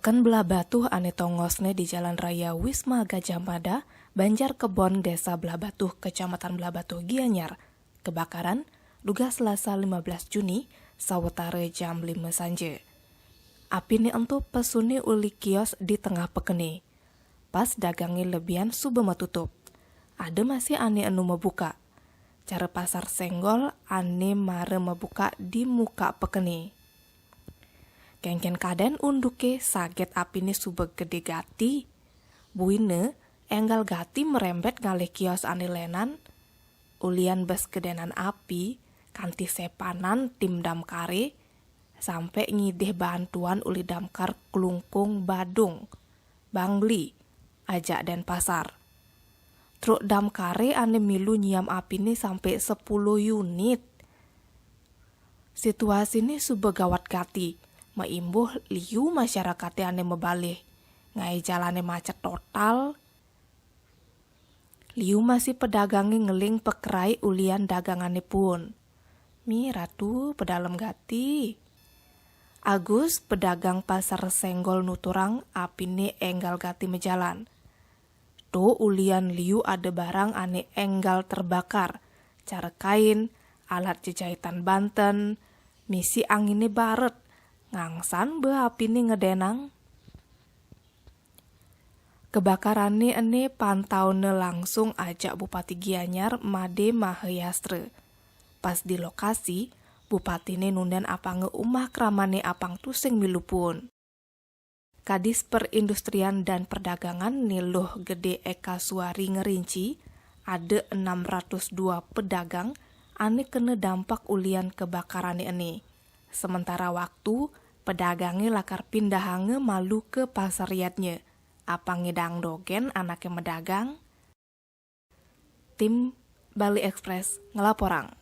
Peken belah batuh ane tongosne di Jalan Raya Wisma Gajah Mada, Banjar Kebon, Desa Belah Batuh, Kecamatan Belah Batuh, Gianyar. Kebakaran duga Selasa 15 Juni, sawetara jam 5 sanje. Api ni entu pesuni uli kios di tengah pekene. Pas dagangi lebihan subema tutup. Ada masih ane anu membuka. Cara pasar senggol ane mare membuka di muka pekene. Kengken kaden unduke saget apine subeg gede gati. Buine enggal gati merembet ngalih kios ane lenan. Ulian bes gedenan api kanti sepanan tim damkare sampai ngideh bantuan uli damkar Klungkung Badung, Bangli, Ajak dan Pasar. Truk damkare ane milu nyiam apine sampai 10 unit. Situasi ini subeg gawat gati. Maimbuh liu masyarakat ane mebalih. Ngai jalane macet total. Liu masih pedagangi ngeling pekerai ulian dagangane pun. Mi ratu pedalem gati. Agus pedagang pasar senggol nuturang apine enggal gati mejalan. Do ulian liu ada barang ane enggal terbakar. Cara kain, alat jejahitan Banten, misi angine baret. Ngangsan be apine ngedenang. Kebakarannya ene pantaune langsung ajak Bupati Gianyar Made Mahayastre. Pas di lokasi, Bupatine nunden apange umah kramane apang tusing milupun. Kadis Perindustrian dan Perdagangan Niluh Gede Eka Suari ngerinci, ada 602 pedagang ane kena dampak ulian kebakarannya ene. Sementara waktu, pedagangnya lakar pindahange malu ke pasar riatnya. Apa ngedang dogen anaknya medagang? Tim Bali Express ngelaporang.